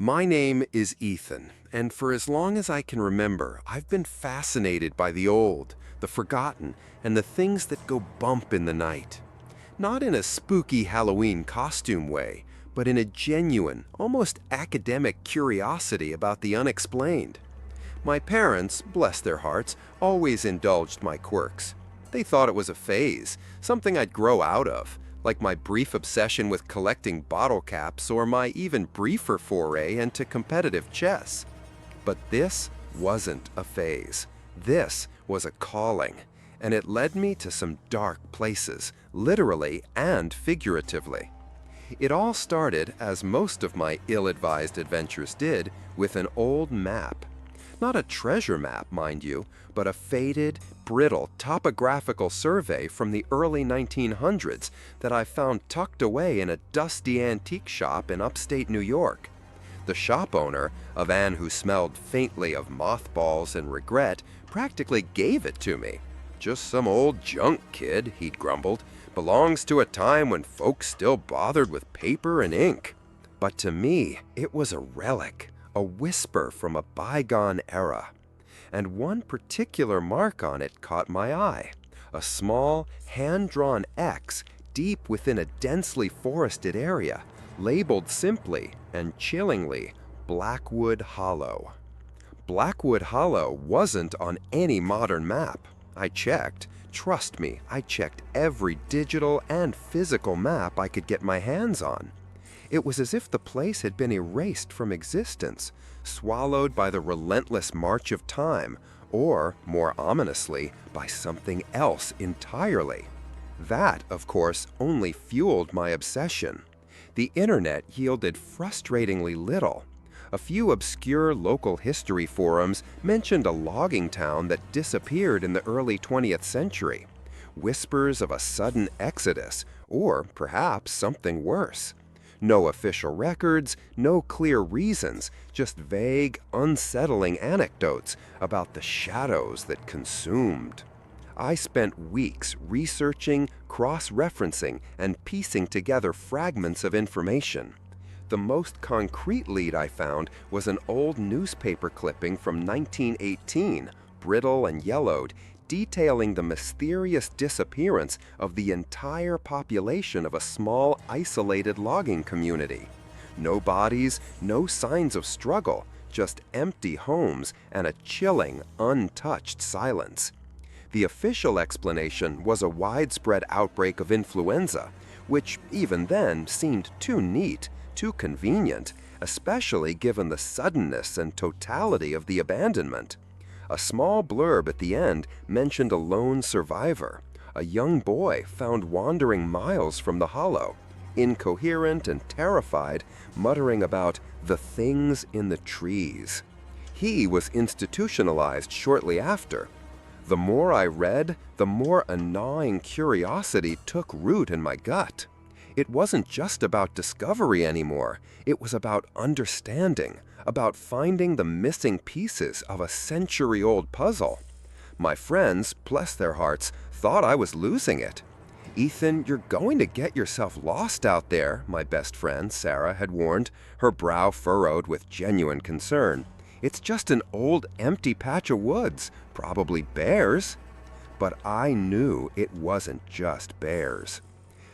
My name is Ethan, and for as long as I can remember, I've been fascinated by the old, the forgotten, and the things that go bump in the night. Not in a spooky Halloween costume way, but in a genuine, almost academic curiosity about the unexplained. My parents, bless their hearts, always indulged my quirks. They thought it was a phase, something I'd grow out of, like my brief obsession with collecting bottle caps or my even briefer foray into competitive chess. But this wasn't a phase. This was a calling, and it led me to some dark places, literally and figuratively. It all started, as most of my ill-advised adventures did, with an old map. Not a treasure map, mind you, but a faded, brittle topographical survey from the early 1900s that I found tucked away in a dusty antique shop in upstate New York. The shop owner, a man who smelled faintly of mothballs and regret, practically gave it to me. "Just some old junk, kid," he'd grumbled. "Belongs to a time when folks still bothered with paper and ink." But to me, it was a relic, a whisper from a bygone era. And one particular mark on it caught my eye, a small, hand-drawn X deep within a densely forested area, labeled simply and chillingly, Blackwood Hollow. Blackwood Hollow wasn't on any modern map. I checked. Trust me, I checked every digital and physical map I could get my hands on. It was as if the place had been erased from existence, swallowed by the relentless march of time, or, more ominously, by something else entirely. That, of course, only fueled my obsession. The internet yielded frustratingly little. A few obscure local history forums mentioned a logging town that disappeared in the early 20th century. Whispers of a sudden exodus, or perhaps something worse. No official records, no clear reasons, just vague, unsettling anecdotes about the shadows that consumed. I spent weeks researching, cross-referencing, and piecing together fragments of information. The most concrete lead I found was an old newspaper clipping from 1918, brittle and yellowed, detailing the mysterious disappearance of the entire population of a small, isolated logging community. No bodies, no signs of struggle, just empty homes and a chilling, untouched silence. The official explanation was a widespread outbreak of influenza, which even then seemed too neat, too convenient, especially given the suddenness and totality of the abandonment. A small blurb at the end mentioned a lone survivor, a young boy found wandering miles from the hollow, incoherent and terrified, muttering about the things in the trees. He was institutionalized shortly after. The more I read, the more a gnawing curiosity took root in my gut. It wasn't just about discovery anymore, it was about understanding, about finding the missing pieces of a century-old puzzle. My friends, bless their hearts, thought I was losing it. "Ethan, you're going to get yourself lost out there," my best friend, Sarah, had warned, her brow furrowed with genuine concern. "It's just an old, empty patch of woods, probably bears." But I knew it wasn't just bears.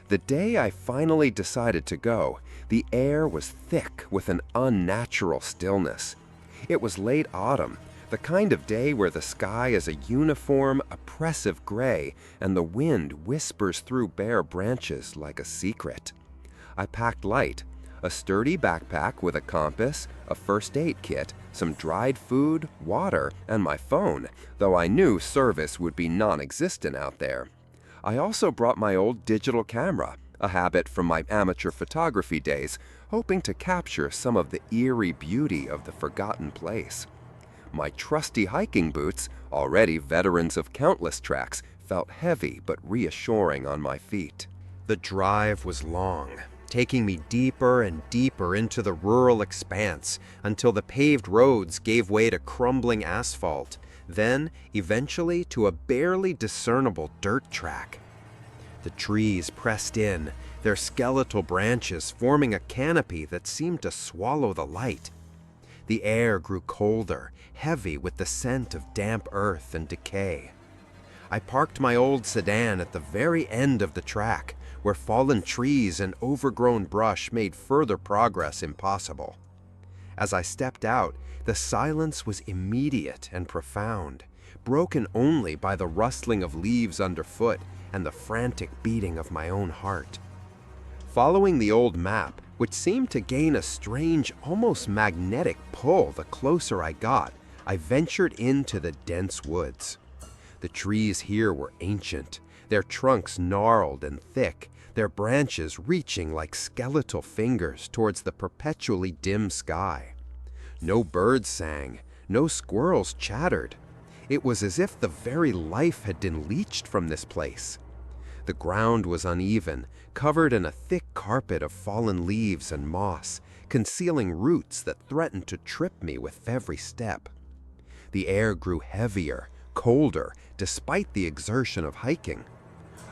The day I finally decided to go, the air was thick with an unnatural stillness. It was late autumn, the kind of day where the sky is a uniform, oppressive gray, and the wind whispers through bare branches like a secret. I packed light, a sturdy backpack with a compass, a first aid kit, some dried food, water, and my phone, though I knew service would be non-existent out there. I also brought my old digital camera, a habit from my amateur photography days, hoping to capture some of the eerie beauty of the forgotten place. My trusty hiking boots, already veterans of countless treks, felt heavy but reassuring on my feet. The drive was long, taking me deeper and deeper into the rural expanse until the paved roads gave way to crumbling asphalt, then eventually to a barely discernible dirt track. The trees pressed in, their skeletal branches forming a canopy that seemed to swallow the light. The air grew colder, heavy with the scent of damp earth and decay. I parked my old sedan at the very end of the track, where fallen trees and overgrown brush made further progress impossible. As I stepped out, the silence was immediate and profound, broken only by the rustling of leaves underfoot and the frantic beating of my own heart. Following the old map, which seemed to gain a strange, almost magnetic pull the closer I got, I ventured into the dense woods. The trees here were ancient, their trunks gnarled and thick, their branches reaching like skeletal fingers towards the perpetually dim sky. No birds sang, no squirrels chattered. It was as if the very life had been leached from this place. The ground was uneven, covered in a thick carpet of fallen leaves and moss, concealing roots that threatened to trip me with every step. The air grew heavier, colder, despite the exertion of hiking.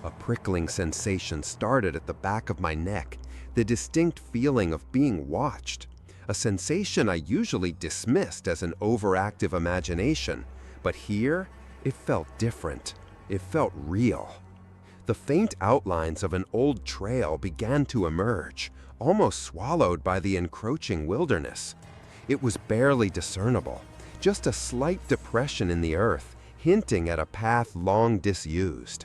A prickling sensation started at the back of my neck, the distinct feeling of being watched, a sensation I usually dismissed as an overactive imagination, but here it felt different. It felt real. The faint outlines of an old trail began to emerge, almost swallowed by the encroaching wilderness. It was barely discernible, just a slight depression in the earth, hinting at a path long disused.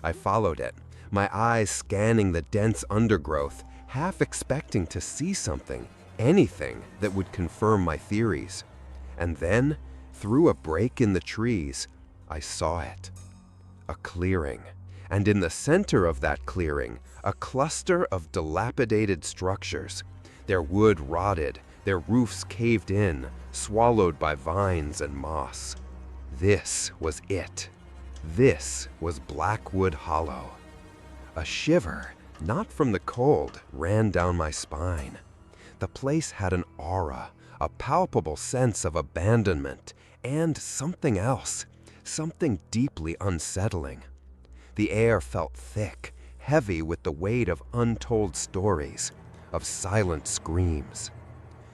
I followed it, my eyes scanning the dense undergrowth, half expecting to see something, anything that would confirm my theories. And then, through a break in the trees, I saw it. A clearing. And in the center of that clearing, a cluster of dilapidated structures, their wood rotted, their roofs caved in, swallowed by vines and moss. This was it. This was Blackwood Hollow. A shiver, not from the cold, ran down my spine. The place had an aura, a palpable sense of abandonment, and something else, something deeply unsettling. The air felt thick, heavy with the weight of untold stories, of silent screams.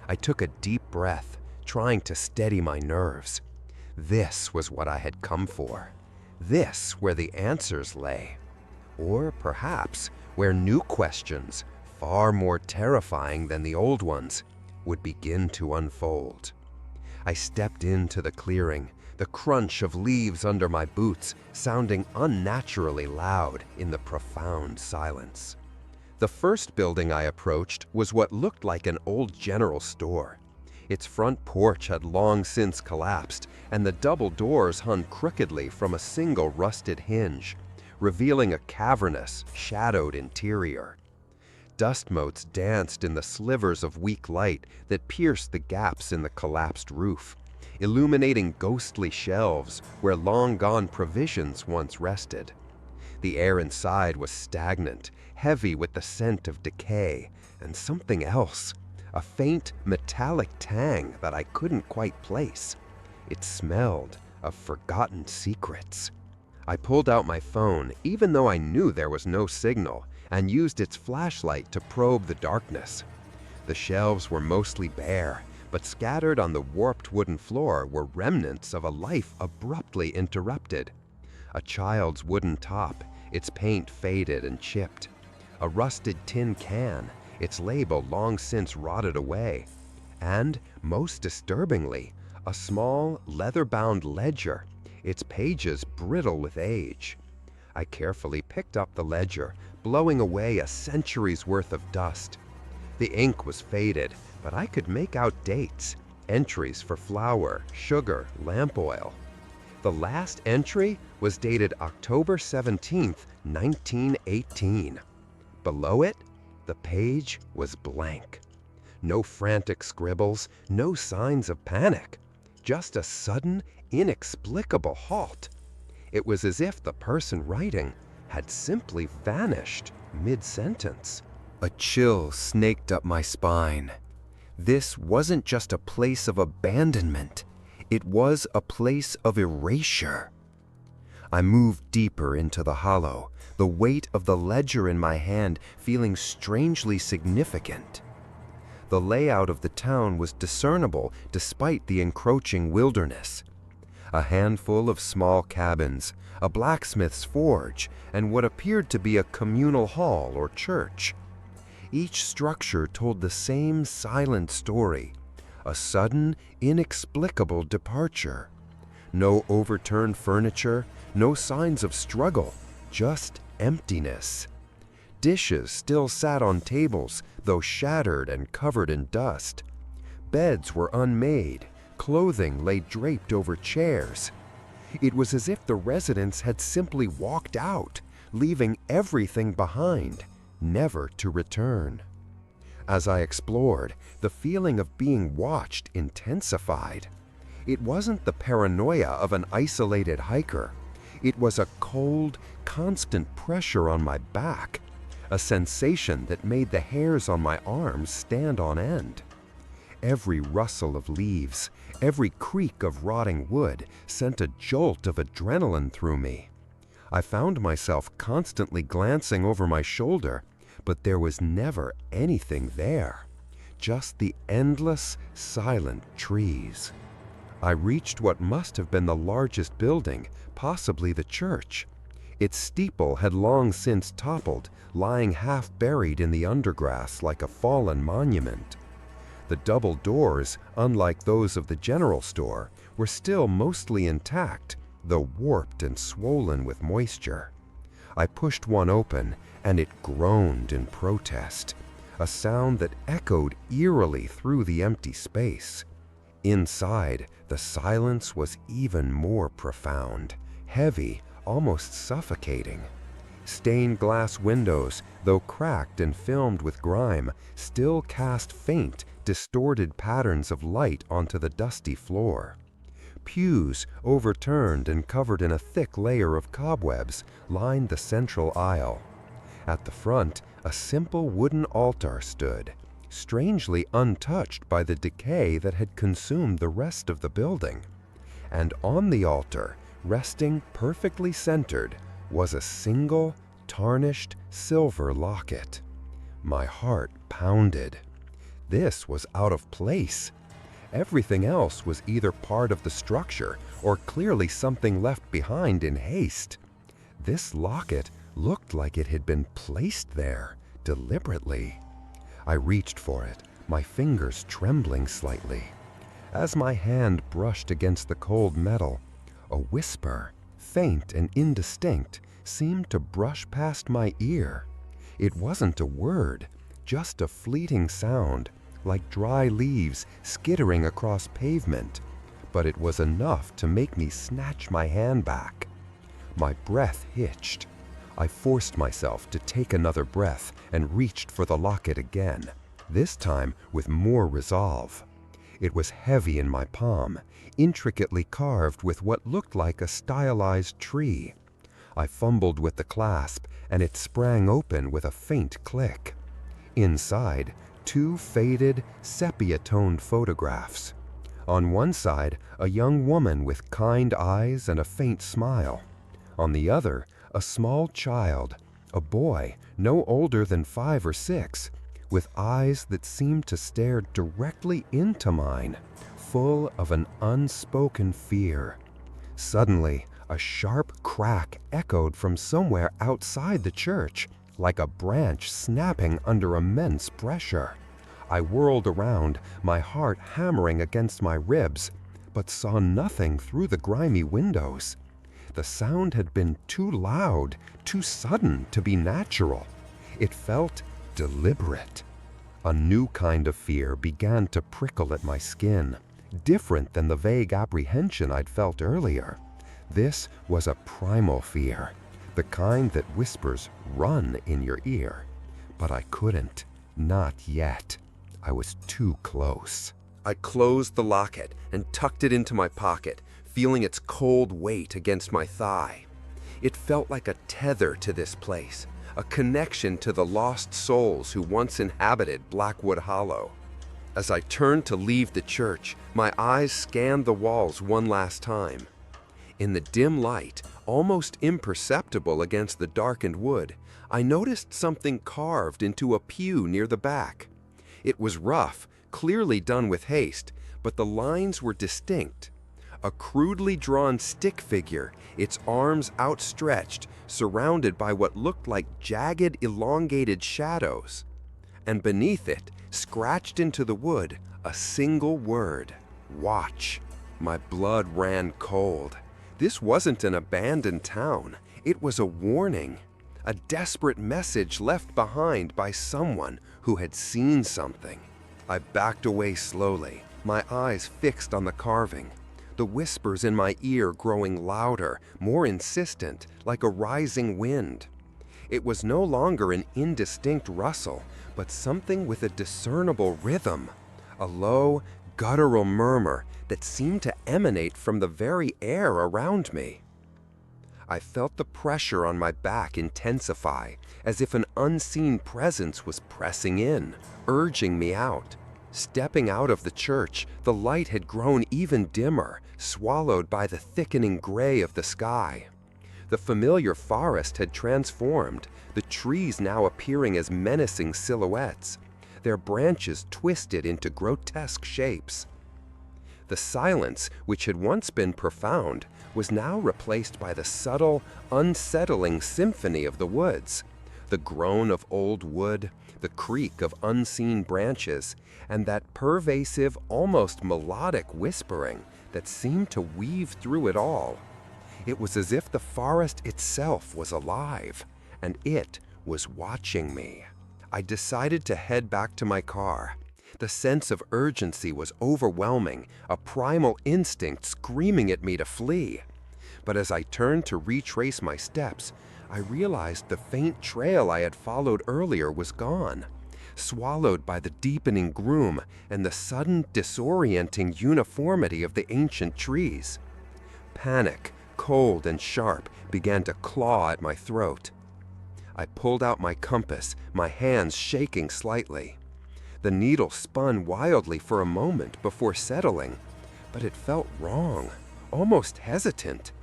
I took a deep breath, trying to steady my nerves. This was what I had come for. This where the answers lay. Or perhaps where new questions, far more terrifying than the old ones, would begin to unfold. I stepped into the clearing, the crunch of leaves under my boots sounding unnaturally loud in the profound silence. The first building I approached was what looked like an old general store. Its front porch had long since collapsed, and the double doors hung crookedly from a single rusted hinge, revealing a cavernous, shadowed interior. Dust motes danced in the slivers of weak light that pierced the gaps in the collapsed roof, illuminating ghostly shelves where long-gone provisions once rested. The air inside was stagnant, heavy with the scent of decay, and something else, a faint metallic tang that I couldn't quite place. It smelled of forgotten secrets. I pulled out my phone, even though I knew there was no signal, and used its flashlight to probe the darkness. The shelves were mostly bare, but scattered on the warped wooden floor were remnants of a life abruptly interrupted. A child's wooden top, its paint faded and chipped. A rusted tin can, its label long since rotted away. And, most disturbingly, a small, leather-bound ledger, its pages brittle with age. I carefully picked up the ledger, blowing away a century's worth of dust. The ink was faded, but I could make out dates, entries for flour, sugar, lamp oil. The last entry was dated October 17th, 1918. Below it, the page was blank. No frantic scribbles, no signs of panic, just a sudden, inexplicable halt. It was as if the person writing had simply vanished mid-sentence. A chill snaked up my spine. This wasn't just a place of abandonment. It was a place of erasure. I moved deeper into the hollow, the weight of the ledger in my hand feeling strangely significant. The layout of the town was discernible despite the encroaching wilderness. A handful of small cabins, a blacksmith's forge, and what appeared to be a communal hall or church. Each structure told the same silent story, a sudden, inexplicable departure. No overturned furniture, no signs of struggle, just emptiness. Dishes still sat on tables, though shattered and covered in dust. Beds were unmade, clothing lay draped over chairs. It was as if the residents had simply walked out, leaving everything behind, never to return. As I explored, the feeling of being watched intensified. It wasn't the paranoia of an isolated hiker. It was a cold, constant pressure on my back, a sensation that made the hairs on my arms stand on end. Every rustle of leaves, every creak of rotting wood sent a jolt of adrenaline through me. I found myself constantly glancing over my shoulder, but there was never anything there, just the endless, silent trees. I reached what must have been the largest building, possibly the church. Its steeple had long since toppled, lying half buried in the undergrass like a fallen monument. The double doors, unlike those of the general store, were still mostly intact, though warped and swollen with moisture. I pushed one open, and it groaned in protest, a sound that echoed eerily through the empty space. Inside, the silence was even more profound, heavy, almost suffocating. Stained glass windows, though cracked and filmed with grime, still cast faint, distorted patterns of light onto the dusty floor. Pews, overturned and covered in a thick layer of cobwebs, lined the central aisle. At the front, a simple wooden altar stood, strangely untouched by the decay that had consumed the rest of the building. And on the altar, resting perfectly centered, was a single, tarnished silver locket. My heart pounded. This was out of place. Everything else was either part of the structure or clearly something left behind in haste. This locket looked like it had been placed there, deliberately. I reached for it, my fingers trembling slightly. As my hand brushed against the cold metal, a whisper, faint and indistinct, seemed to brush past my ear. It wasn't a word, just a fleeting sound, like dry leaves skittering across pavement, but it was enough to make me snatch my hand back. My breath hitched. I forced myself to take another breath and reached for the locket again, this time with more resolve. It was heavy in my palm, intricately carved with what looked like a stylized tree. I fumbled with the clasp, and it sprang open with a faint click. Inside, two faded, sepia-toned photographs. On one side, a young woman with kind eyes and a faint smile. On the other, a small child, a boy no older than 5 or 6, with eyes that seemed to stare directly into mine, full of an unspoken fear. Suddenly, a sharp crack echoed from somewhere outside the church, like a branch snapping under immense pressure. I whirled around, my heart hammering against my ribs, but saw nothing through the grimy windows. The sound had been too loud, too sudden to be natural. It felt deliberate. A new kind of fear began to prickle at my skin, different than the vague apprehension I'd felt earlier. This was a primal fear, the kind that whispers, "Run," in your ear. But I couldn't, not yet. I was too close. I closed the locket and tucked it into my pocket, feeling its cold weight against my thigh. It felt like a tether to this place, a connection to the lost souls who once inhabited Blackwood Hollow. As I turned to leave the church, my eyes scanned the walls one last time. In the dim light, Almost imperceptible against the darkened wood, I noticed something carved into a pew near the back. It was rough, clearly done with haste, but the lines were distinct. A crudely drawn stick figure, its arms outstretched, surrounded by what looked like jagged, elongated shadows. And beneath it, scratched into the wood, a single word: watch. My blood ran cold. This wasn't an abandoned town. It was a warning, a desperate message left behind by someone who had seen something. I backed away slowly, my eyes fixed on the carving, the whispers in my ear growing louder, more insistent, like a rising wind. It was no longer an indistinct rustle, but something with a discernible rhythm, a low, guttural murmur that seemed to emanate from the very air around me. I felt the pressure on my back intensify, as if an unseen presence was pressing in, urging me out. Stepping out of the church, the light had grown even dimmer, swallowed by the thickening gray of the sky. The familiar forest had transformed, the trees now appearing as menacing silhouettes, their branches twisted into grotesque shapes. The silence, which had once been profound, was now replaced by the subtle, unsettling symphony of the woods, the groan of old wood, the creak of unseen branches, and that pervasive, almost melodic whispering that seemed to weave through it all. It was as if the forest itself was alive, and it was watching me. I decided to head back to my car. The sense of urgency was overwhelming, a primal instinct screaming at me to flee. But as I turned to retrace my steps, I realized the faint trail I had followed earlier was gone, swallowed by the deepening gloom and the sudden disorienting uniformity of the ancient trees. Panic, cold and sharp, began to claw at my throat. I pulled out my compass, my hands shaking slightly. The needle spun wildly for a moment before settling, but it felt wrong, almost hesitant.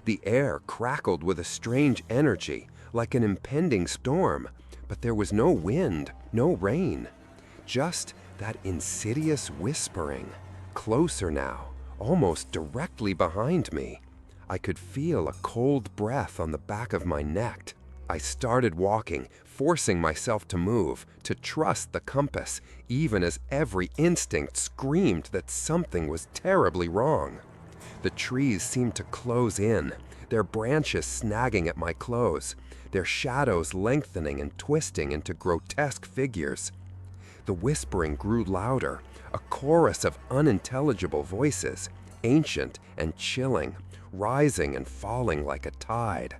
The air crackled with a strange energy, like an impending storm, but there was no wind, no rain. Just that insidious whispering, closer now, almost directly behind me. I could feel a cold breath on the back of my neck. I started walking, forcing myself to move, to trust the compass, even as every instinct screamed that something was terribly wrong. The trees seemed to close in, their branches snagging at my clothes, their shadows lengthening and twisting into grotesque figures. The whispering grew louder, a chorus of unintelligible voices, ancient and chilling, rising and falling like a tide.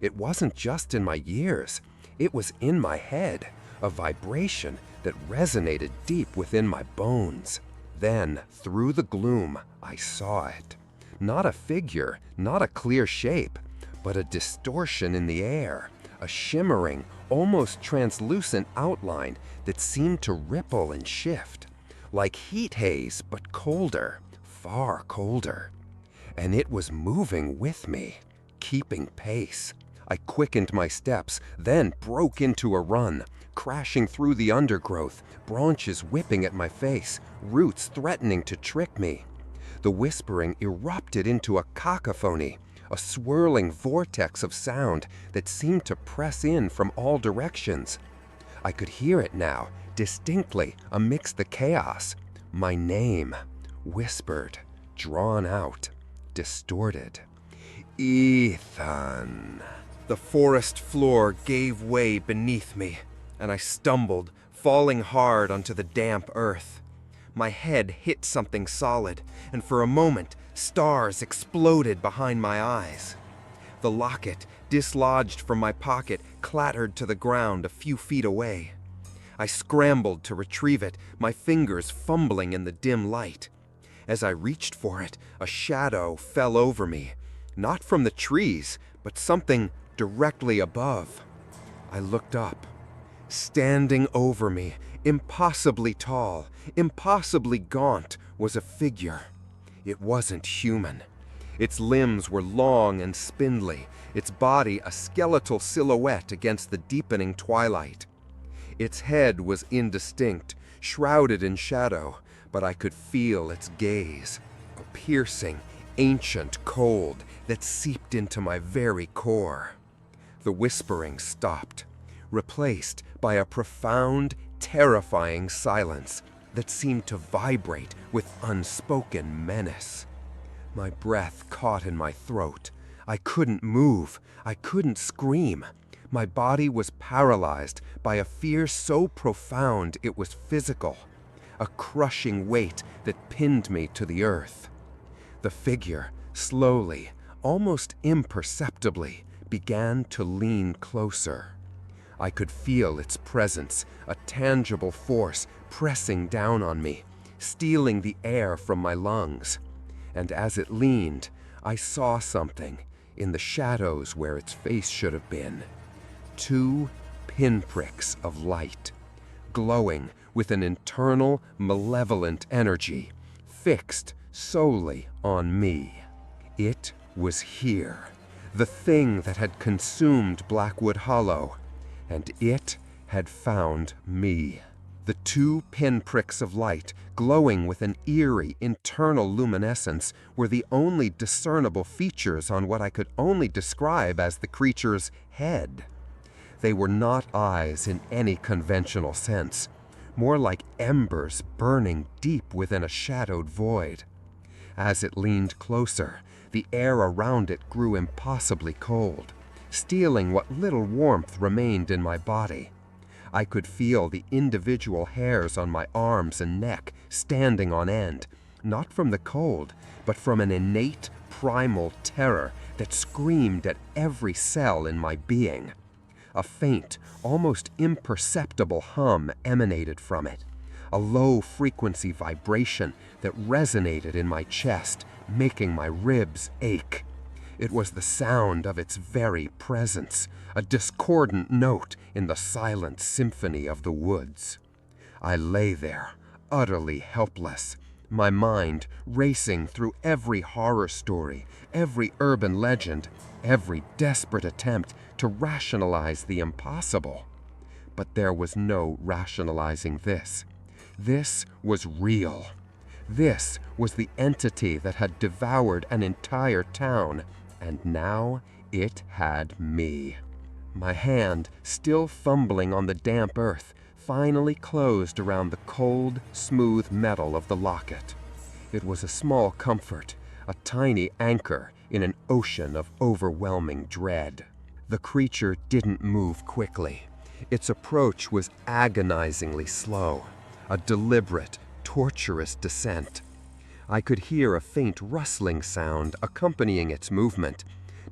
It wasn't just in my ears, it was in my head, a vibration that resonated deep within my bones. Then, through the gloom, I saw it. Not a figure, not a clear shape, but a distortion in the air, a shimmering, almost translucent outline that seemed to ripple and shift, like heat haze, but colder, far colder. And it was moving with me, keeping pace. I quickened my steps, then broke into a run, crashing through the undergrowth, branches whipping at my face, roots threatening to trick me. The whispering erupted into a cacophony, a swirling vortex of sound that seemed to press in from all directions. I could hear it now, distinctly, amidst the chaos. My name, whispered, drawn out, distorted. Ethan. The forest floor gave way beneath me, and I stumbled, falling hard onto the damp earth. My head hit something solid, and for a moment, stars exploded behind my eyes. The locket, dislodged from my pocket, clattered to the ground a few feet away. I scrambled to retrieve it, my fingers fumbling in the dim light. As I reached for it, a shadow fell over me, not from the trees, but something directly above. I looked up. Standing over me, impossibly tall, impossibly gaunt, was a figure. It wasn't human. Its limbs were long and spindly, its body a skeletal silhouette against the deepening twilight. Its head was indistinct, shrouded in shadow, but I could feel its gaze, a piercing, ancient cold that seeped into my very core. The whispering stopped, replaced by a profound, terrifying silence that seemed to vibrate with unspoken menace. My breath caught in my throat. I couldn't move. I couldn't scream. My body was paralyzed by a fear so profound it was physical, a crushing weight that pinned me to the earth. The figure, slowly, almost imperceptibly, began to lean closer. I could feel its presence, a tangible force pressing down on me, stealing the air from my lungs. And as it leaned, I saw something in the shadows where its face should have been. 2 pinpricks of light, glowing with an internal, malevolent energy, fixed solely on me. It was here, the thing that had consumed Blackwood Hollow, and it had found me. The 2 pinpricks of light, glowing with an eerie internal luminescence, were the only discernible features on what I could only describe as the creature's head. They were not eyes in any conventional sense, more like embers burning deep within a shadowed void. As it leaned closer, the air around it grew impossibly cold, stealing what little warmth remained in my body. I could feel the individual hairs on my arms and neck standing on end, not from the cold, but from an innate, primal terror that screamed at every cell in my being. A faint, almost imperceptible hum emanated from it, a low-frequency vibration that resonated in my chest, making my ribs ache. It was the sound of its very presence, a discordant note in the silent symphony of the woods. I lay there, utterly helpless, my mind racing through every horror story, every urban legend, every desperate attempt to rationalize the impossible. But there was no rationalizing this. This was real. This was the entity that had devoured an entire town, and now it had me. My hand, still fumbling on the damp earth, finally closed around the cold, smooth metal of the locket. It was a small comfort, a tiny anchor in an ocean of overwhelming dread. The creature didn't move quickly. Its approach was agonizingly slow, a deliberate, torturous descent. I could hear a faint rustling sound accompanying its movement,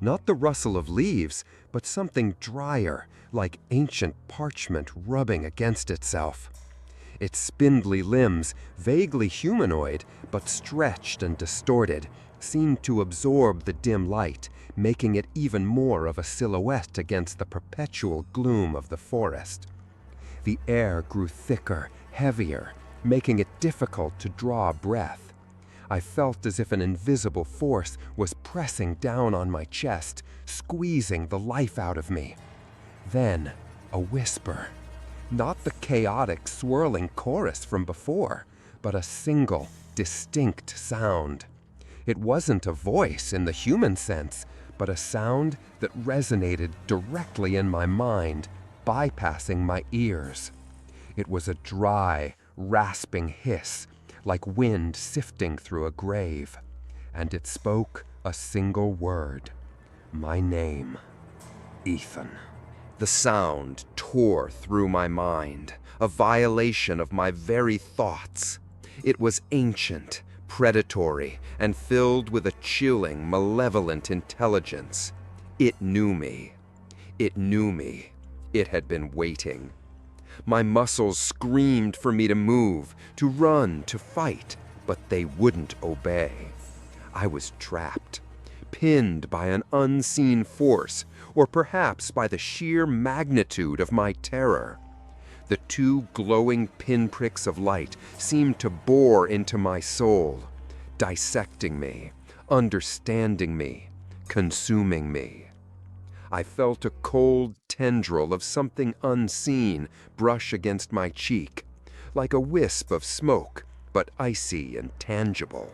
not the rustle of leaves, but something drier, like ancient parchment rubbing against itself. Its spindly limbs, vaguely humanoid, but stretched and distorted, seemed to absorb the dim light, making it even more of a silhouette against the perpetual gloom of the forest. The air grew thicker, heavier, making it difficult to draw breath. I felt as if an invisible force was pressing down on my chest, squeezing the life out of me. Then, a whisper. Not the chaotic, swirling chorus from before, but a single, distinct sound. It wasn't a voice in the human sense, but a sound that resonated directly in my mind, bypassing my ears. It was a dry, rasping hiss, like wind sifting through a grave, and it spoke a single word. My name, Ethan. The sound tore through my mind, a violation of my very thoughts. It was ancient, predatory, and filled with a chilling, malevolent intelligence. It knew me. It knew me. It had been waiting. My muscles screamed for me to move, to run, to fight, but they wouldn't obey. I was trapped, pinned by an unseen force, or perhaps by the sheer magnitude of my terror. The 2 glowing pinpricks of light seemed to bore into my soul, dissecting me, understanding me, consuming me. I felt a cold tendril of something unseen brush against my cheek, like a wisp of smoke, but icy and tangible.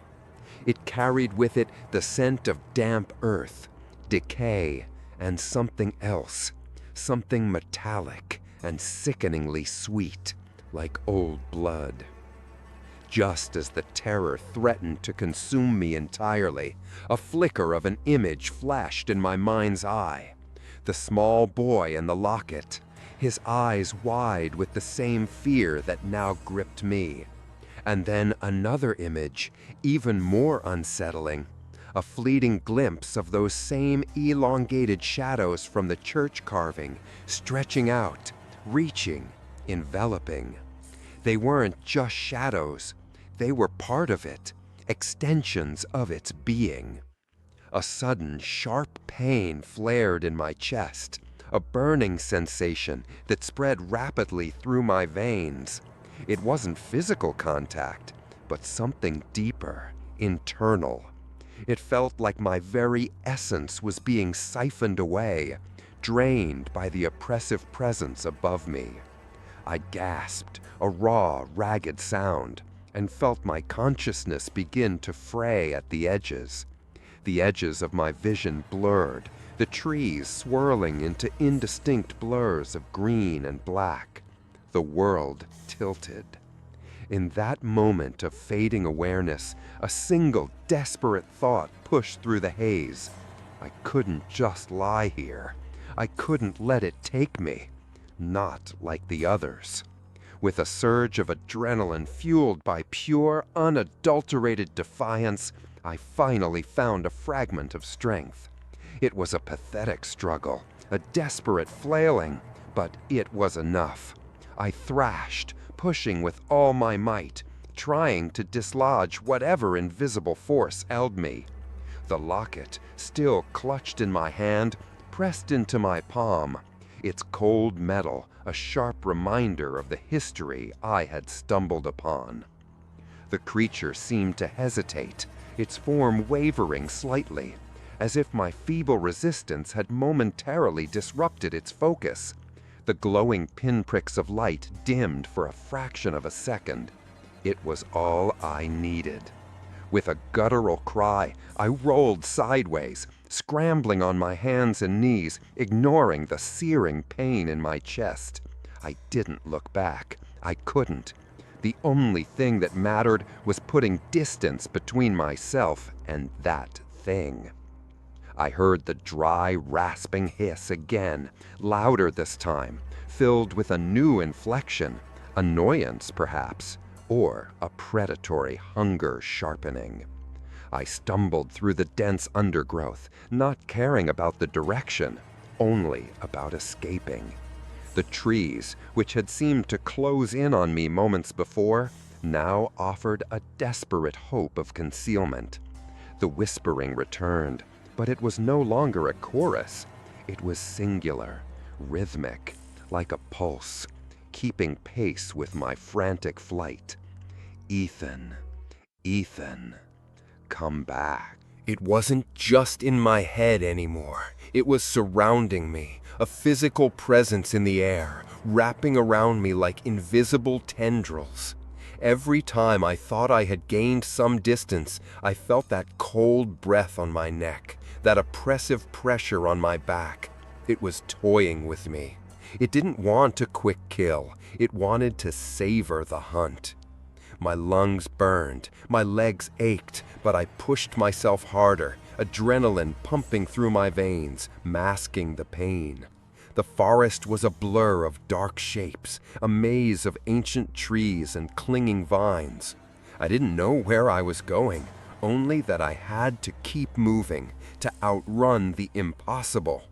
It carried with it the scent of damp earth, decay, and something else, something metallic and sickeningly sweet, like old blood. Just as the terror threatened to consume me entirely, a flicker of an image flashed in my mind's eye. The small boy in the locket, his eyes wide with the same fear that now gripped me. And then another image, even more unsettling, a fleeting glimpse of those same elongated shadows from the church carving, stretching out, reaching, enveloping. They weren't just shadows, they were part of it, extensions of its being. A sudden, sharp pain flared in my chest, a burning sensation that spread rapidly through my veins. It wasn't physical contact, but something deeper, internal. It felt like my very essence was being siphoned away, drained by the oppressive presence above me. I gasped, a raw, ragged sound, and felt my consciousness begin to fray at the edges. The edges of my vision blurred, the trees swirling into indistinct blurs of green and black. The world tilted. In that moment of fading awareness, a single desperate thought pushed through the haze. I couldn't just lie here. I couldn't let it take me. Not like the others. With a surge of adrenaline fueled by pure, unadulterated defiance, I finally found a fragment of strength. It was a pathetic struggle, a desperate flailing, but it was enough. I thrashed, pushing with all my might, trying to dislodge whatever invisible force held me. The locket, still clutched in my hand, pressed into my palm, its cold metal a sharp reminder of the history I had stumbled upon. The creature seemed to hesitate, its form wavering slightly, as if my feeble resistance had momentarily disrupted its focus. The glowing pinpricks of light dimmed for a fraction of a second. It was all I needed. With a guttural cry, I rolled sideways, scrambling on my hands and knees, ignoring the searing pain in my chest. I didn't look back. I couldn't. The only thing that mattered was putting distance between myself and that thing. I heard the dry, rasping hiss again, louder this time, filled with a new inflection, annoyance perhaps, or a predatory hunger sharpening. I stumbled through the dense undergrowth, not caring about the direction, only about escaping. The trees, which had seemed to close in on me moments before, now offered a desperate hope of concealment. The whispering returned, but it was no longer a chorus. It was singular, rhythmic, like a pulse, keeping pace with my frantic flight. Ethan, Ethan, come back. It wasn't just in my head anymore. It was surrounding me, a physical presence in the air, wrapping around me like invisible tendrils. Every time I thought I had gained some distance, I felt that cold breath on my neck, that oppressive pressure on my back. It was toying with me. It didn't want a quick kill. It wanted to savor the hunt. My lungs burned, my legs ached, but I pushed myself harder, adrenaline pumping through my veins, masking the pain. The forest was a blur of dark shapes, a maze of ancient trees and clinging vines. I didn't know where I was going, only that I had to keep moving, to outrun the impossible.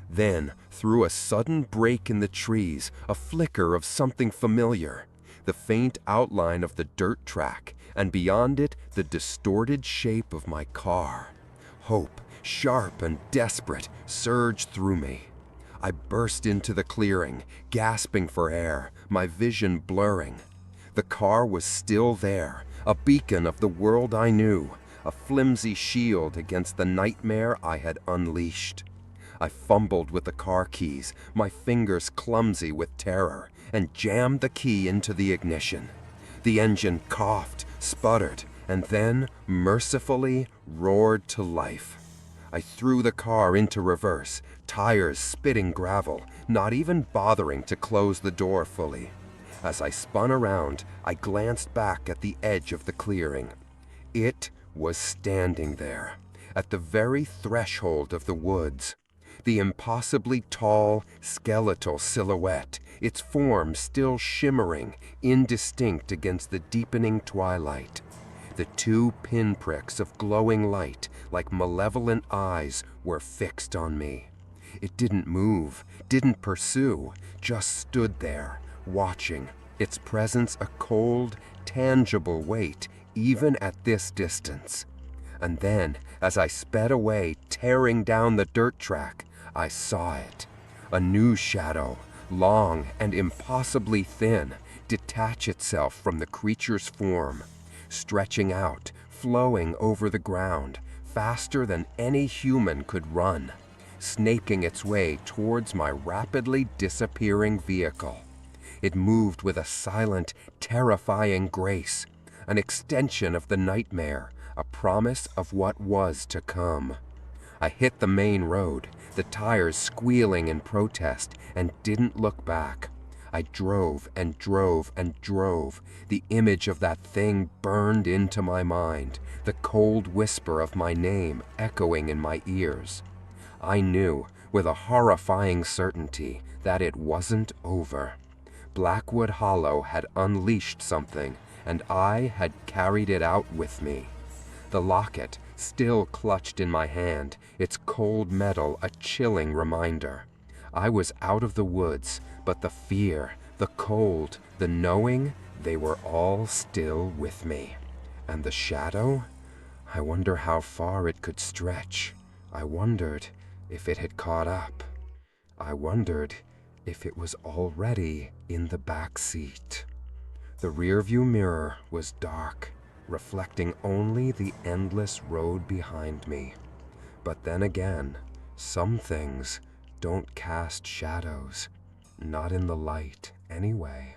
Then, through a sudden break in the trees, a flicker of something familiar. The faint outline of the dirt track, and beyond it, the distorted shape of my car. Hope, sharp and desperate, surged through me. I burst into the clearing, gasping for air, my vision blurring. The car was still there, a beacon of the world I knew, a flimsy shield against the nightmare I had unleashed. I fumbled with the car keys, my fingers clumsy with terror, and jammed the key into the ignition. The engine coughed, sputtered, and then, mercifully, roared to life. I threw the car into reverse, tires spitting gravel, not even bothering to close the door fully. As I spun around, I glanced back at the edge of the clearing. It was standing there, at the very threshold of the woods. The impossibly tall, skeletal silhouette, its form still shimmering, indistinct against the deepening twilight. The two pinpricks of glowing light, like malevolent eyes, were fixed on me. It didn't move, didn't pursue, just stood there, watching, its presence a cold, tangible weight, even at this distance. And then, as I sped away, tearing down the dirt track, I saw it. A new shadow, long and impossibly thin, detach itself from the creature's form, stretching out, flowing over the ground, faster than any human could run, snaking its way towards my rapidly disappearing vehicle. It moved with a silent, terrifying grace, an extension of the nightmare, a promise of what was to come. I hit the main road, the tires squealing in protest, and didn't look back. I drove and drove and drove. The image of that thing burned into my mind, the cold whisper of my name echoing in my ears. I knew, with a horrifying certainty, that it wasn't over. Blackwood Hollow had unleashed something, and I had carried it out with me. The locket, still clutched in my hand, its cold metal a chilling reminder. I was out of the woods, but the fear, the cold, the knowing, they were all still with me. And the shadow? I wonder how far it could stretch. I wondered if it had caught up. I wondered if it was already in the back seat. The rearview mirror was dark, reflecting only the endless road behind me. But then again, some things don't cast shadows, not in the light anyway.